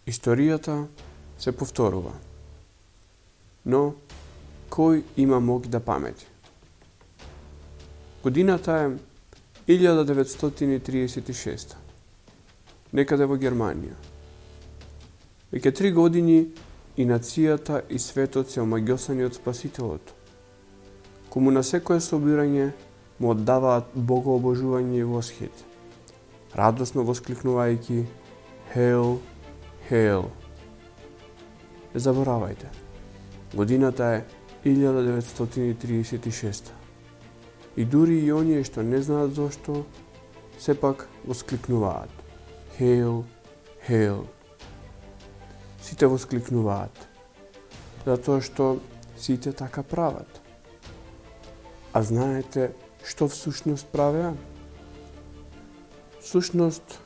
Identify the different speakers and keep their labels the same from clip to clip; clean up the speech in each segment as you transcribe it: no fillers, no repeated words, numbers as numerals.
Speaker 1: Историјата се повторува. Но, кој има моќ да памети? Годината е 1936. Некаде во Германија. Веќе 3 години и нацијата и светот се омаѓосани од Спасителот, кому на секое собирање му оддаваат богообожување и восхит, радосно воскликнувајќи Hail, Hail. Не заборавајте, годината е 1936. И дури и оние што не знаат зошто, сепак воскликнуваат Hail, Hail. Сите воскликнуваат, затоа што сите така прават. А знаете што всушност правеа? Всушност,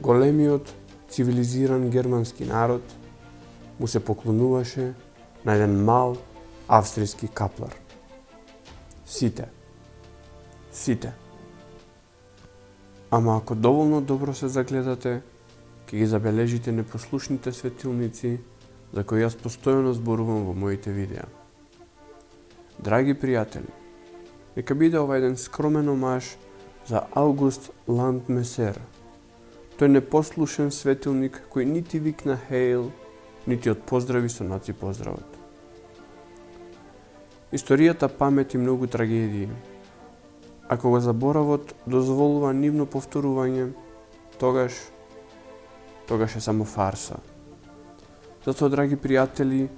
Speaker 1: големиот цивилизиран германски народ му се поклонуваше на еден мал австријски каплар. Сите. Ама ако доволно добро се загледате, ќе ги забележите непослушните светилници за кои јас постојано зборувам во моите видеа. Драги пријатели, нека биде ова еден скромен омаж за Аугуст Ландмесер. Тој непослушен светилник кој нити викна Хейл, нити од поздрави со наци поздравот. Историјата памети многу трагедии. Ако го заборавот дозволува нивно повторување, тогаш е само фарса. Затоа, драги пријатели,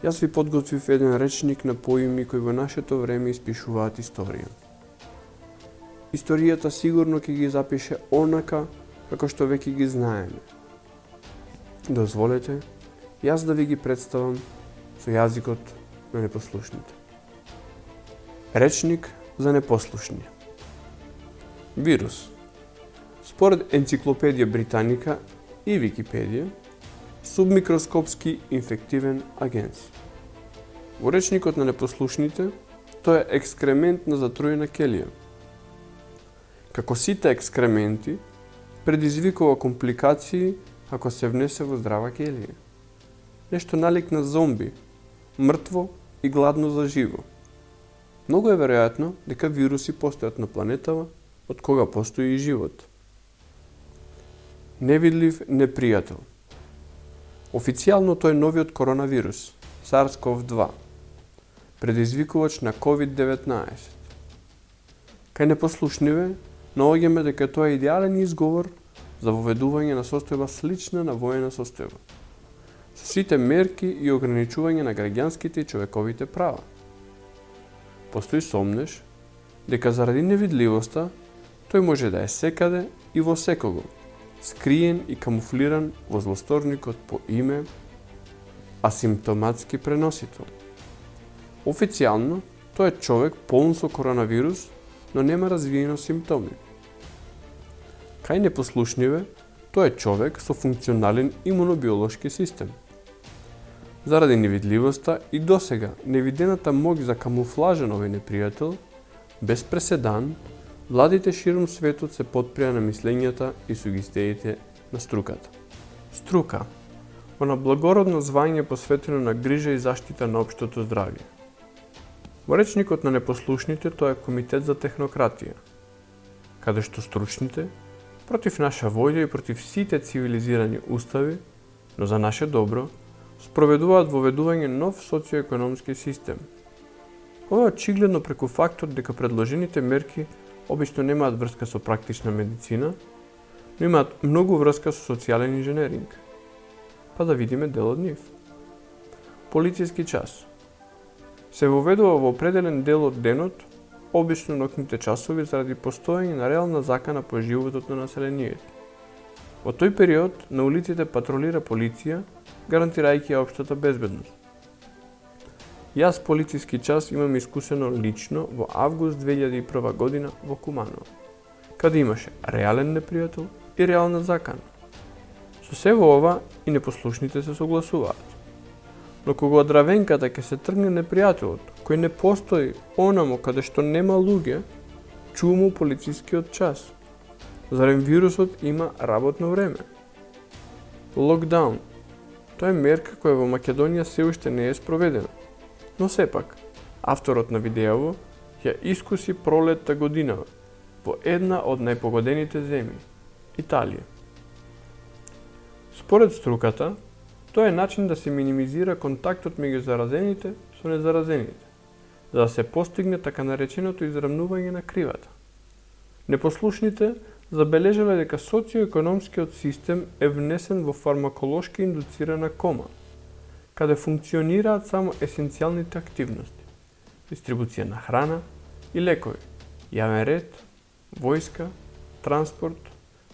Speaker 1: јас ви подготвив еден речник на поими кои во нашето време испишуваат историја. Историјата сигурно ќе ги запише онака како што веќе ги знаеме. Дозволете, јас да ви ги представам со јазикот на непослушните. Речник за непослушни. Вирус. Според Енциклопедија Британика и Википедија, субмикроскопски инфективен агенс. Во речникот на непослушните, тој е екскремент на затруена келија. Како сите екскременти, предизвикува компликации ако се внесе во здрава келија. Нешто налик на зомби, мртво и гладно за живо. Многу е веројатно дека вируси постојат на планетава од кога постои и живот. Невидлив непријател. Официјално тој е новиот коронавирус, SARS-CoV-2, предизвикувач на COVID-19. Кај непослушниве, наоѓаме дека тоа е идеален изговор за воведување на состојба слична на воена состојба, со сите мерки и ограничување на граѓанските и човековите права. Постои сомнеш дека заради невидливоста тој може да е секаде и во секого, скриен и камуфлиран во злосторникот по име асимптоматски преносител. Официјално, тој е човек полн со коронавирус, но нема развиено симптоми. Кај непослушниве, тој е човек со функционален имунобиолошки систем. Заради невидливоста и досега невидената моќ за камуфлажа на овој непријател, без преседан, владите широм светот се потприја на мислењата и сугестиите на струката. Струка, она благородно звање посветено на грижа и заштита на општото здравје. Во речникот на непослушните тоа е комитет за технократија, каде што стручните, против наша волја и против сите цивилизирани устави, но за наше добро, спроведуваат воведување нов социоекономски систем. Ова е очигледно преку фактор дека предложените мерки обично немаат врска со практична медицина, но имаат многу врска со социјален инженеринг. Па да видиме дел од нив. Полициски час. Се воведува во определен дел од денот, обично ноќните часови заради постоење на реална закана по животот на населението. Во тој период на улиците патролира полиција, гарантирајќи ја општата безбедност. Јас полициски час имам искусено лично во август 2001 година во Куманово, каде имаше реален непријател и реална закана. Со се во ова и непослушните се согласуваат. Но кога од равенката ќе се тргне непријателот, кој не постои онамо каде што нема луѓе, чуму полицискиот час. Зарем вирусот има работно време? Локдаун. Тоа е мерка која во Македонија се уште не е спроведена. Но сепак, авторот на видеово ја искуси пролетта годинава во една од најпогодените земји – Италија. Според струката, тоа е начин да се минимизира контактот меѓу заразените со незаразените, за да се постигне така нареченото изравнување на кривата. Непослушните забележале дека социоекономскиот систем е внесен во фармаколошки индуцирана кома, каде функционираат само есенцијалните активности – дистрибуција на храна и лекови, јавен ред, војска, транспорт,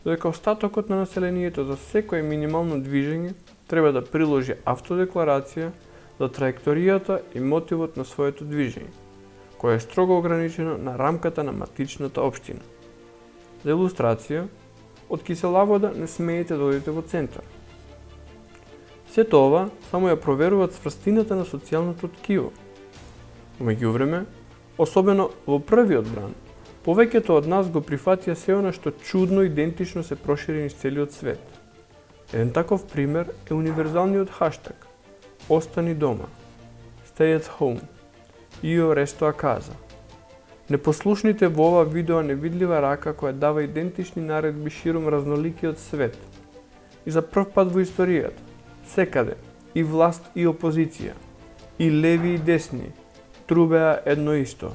Speaker 1: додека остатокот на населението за секое минимално движење треба да приложи автодекларација за траекторијата и мотивот на своето движење, кое е строго ограничено на рамката на матичната општина. За илустрација, од кисела вода не смеете да одите во центар. Сето ова само ја проверуваат сврстината на социјалното ткиво. Во меѓувреме, особено во првиот бран, повеќето од нас го прифатија се она што чудно идентично се прошири низ целиот свет. Еден таков пример е универзалниот хаштаг Остани дома, Stay at home, Io resto a casa. Непослушните во ова видео невидлива рака која дава идентични наредби ширум разноликиот свет. И за прв пат во историјата, секаде, и власт и опозиција, и леви и десни, трубеа едно исто.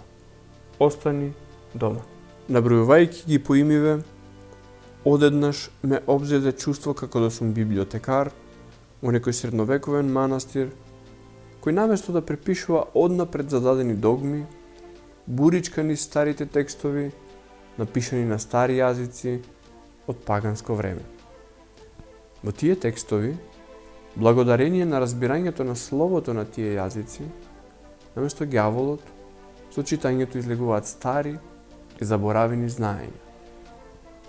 Speaker 1: Остани дома. Набројувајќи ги по имиве, одеднаш ме обзеде чувство како да сум библиотекар во некој средновековен манастир, кој наместо да препишува однапред зададени догми, буричка низ старите текстови, напишани на стари јазици од паганско време. Во тие текстови, благодарение на разбирањето на словото на тие јазици, наместо ѓаволот, со читањето излегуваат стари и заборавени знаења.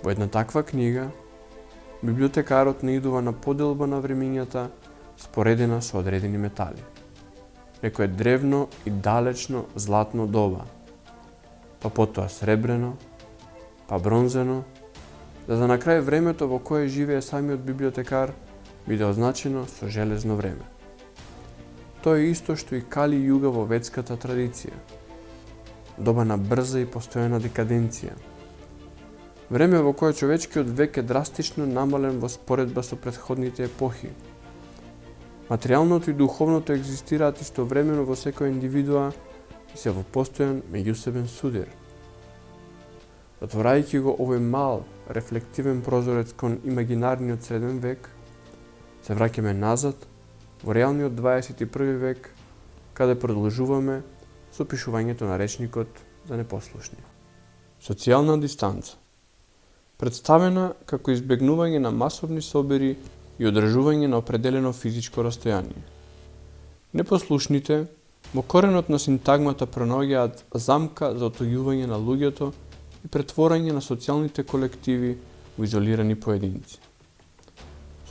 Speaker 1: Во една таква книга, библиотекарот наидува на поделба на времињата споредена со одредени метали. Некое древно и далечно златно доба, па потоа сребрено, па бронзено, за на крај времето во кое живее самиот библиотекар биде означено со железно време. Тоа е исто што и кали југа во ветската традиција. Доба на брза и постојана декаденција. Време во кое човечкиот век е драстично намален во споредба со претходните епохи. Материјалното и духовното екзистираат истовремено во секоја индивидуа и се во постојан меѓусебен судир. Затворајќи го овој мал, рефлективен прозорец кон имагинарниот среден век, се враќаме назад во реалниот 21 век, каде продолжуваме со пишувањето на речникот за непослушни. Социјална дистанца. Представена како избегнување на масовни собери и одржување на определено физичко растојание. Непослушните во коренот на синтагмата пронаоѓаат замка за отоѓување на луѓето и претворање на социјалните колективи во изолирани поединци.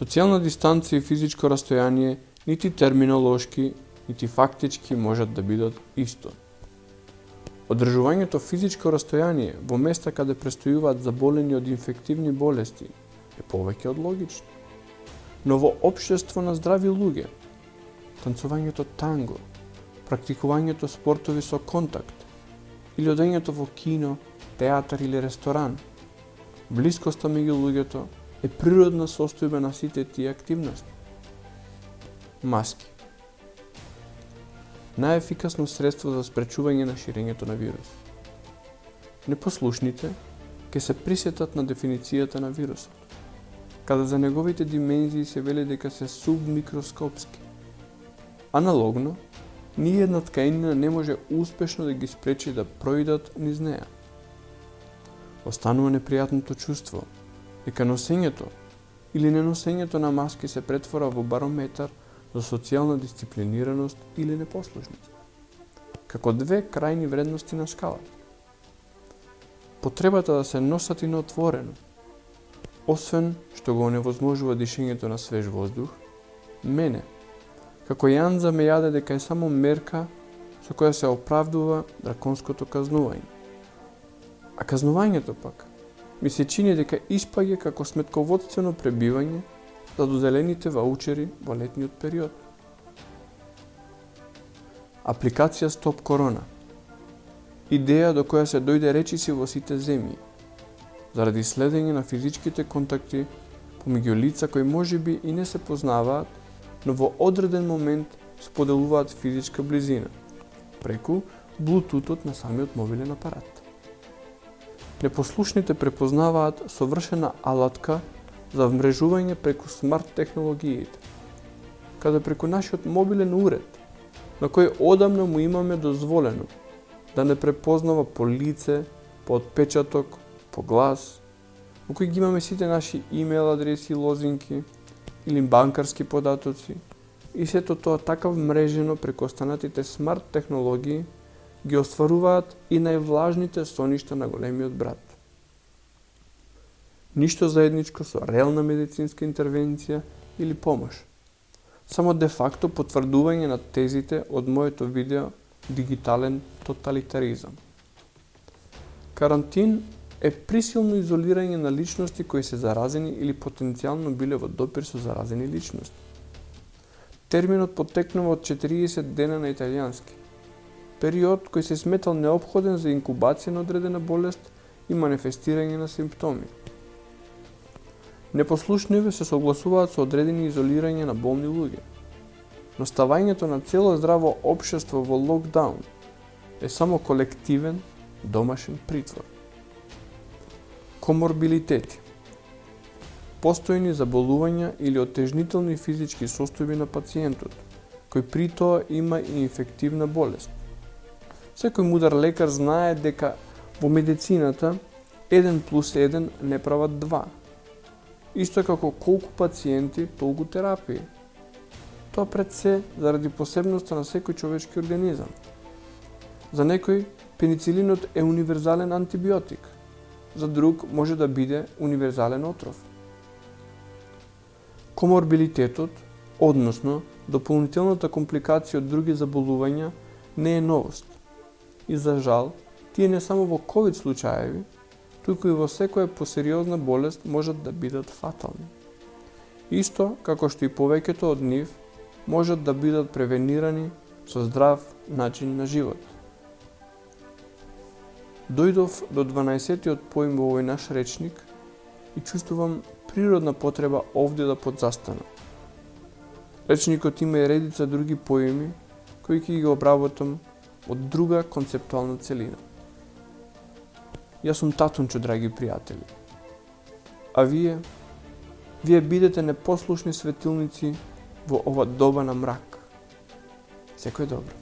Speaker 1: Социјална дистанца и физичко растојание нити терминолошки, нити фактички можат да бидат исто. Одржувањето физичко растојание во места каде престојуваат заболени од инфективни болести е повеќе од логично. Но во општество на здрави луѓе, танцувањето танго, практикувањето спортови со контакт или одењето во кино, театар или ресторан, блискоста меѓу луѓето е природна состојба на сите тие активности. Маски. Најефикасно средство за спречување на ширењето на вирус. Непослушните ќе се присетат на дефиницијата на вирусот, каде за неговите димензии се вели дека се субмикроскопски. Аналогно, ниједна ткаенина не може успешно да ги спречи да проидат низ неа. Останува непријатното чувство дека носењето или неносењето на маски се претвора во барометар за социјална дисциплинираност или непослушност, како две крајни вредности на скалата. Потребата да се носат и на отворено, освен што го оневозможува дишењето на свеж воздух, мене, како Јанза ме јаде дека е само мерка со која се оправдува драконското казнување. А казнувањето пак ми се чини дека испаѓа како сметководствено пребивање за доделените ваучери во летниот период. Апликација Стоп Корона. Идеја до која се дојде речиси во сите земји, заради следење на физичките контакти помеѓу лица кои можеби и не се познаваат, но во одреден момент споделуваат физичка близина, преку Bluetooth-от на самиот мобилен апарат. Непослушните препознаваат совршена алатка за вмрежување преку смарт технологиите, каде преку нашиот мобилен уред, на кој одамна му имаме дозволено да не препознава по лице, по отпечаток, по глас, во кој ги имаме сите наши имейл адреси, лозинки или банкарски податоци, и сето тоа така вмрежено преку останатите смарт технологии ги остваруваат и највлажните соништа на големиот брат. Ништо заедничко со реална медицинска интервенција или помош. Само де факто потврдување на тезите од моето видео Дигитален тоталитаризам. Карантин е присилно изолирање на личности кои се заразени или потенцијално биле во допир со заразени личности. Терминот потекнува од 40 дена на италијански, период кој се сметал неопходен за инкубација на одредена болест и манифестирање на симптоми. Непослушниве се согласуваат со одредени изолирање на болни луѓе, но ставањето на цело здраво општество во локдаун е само колективен домашен притвор. Коморбилитети. Постојни заболувања или отежнителни физички состојби на пациентот, кој при тоа има и инфективна болест. Секој мудар лекар знае дека во медицината 1+1 не прават 2. Исто како колку пациенти, толку терапии. Тоа пред се заради посебноста на секој човечки организам. За некој пеницилинот е универзален антибиотик, за друг може да биде универзален отров. Коморбилитетот, односно дополнителната компликација од други заболувања, не е новост. И за жал, тие не само во ковид случаеви, туку и во секоја посериозна болест можат да бидат фатални. Исто како што и повеќето од нив можат да бидат превенирани со здрав начин на живот. Дојдов до 12-тиот поим во овој наш речник и чувствувам природна потреба овде да подзастанам. Речникот има и редица други поими кои ќе ги обработам од друга концептуална целина. Јас сум Татунчо, драги пријатели. А вие бидете непослушни светилници во ова доба на мрак. Секој добро.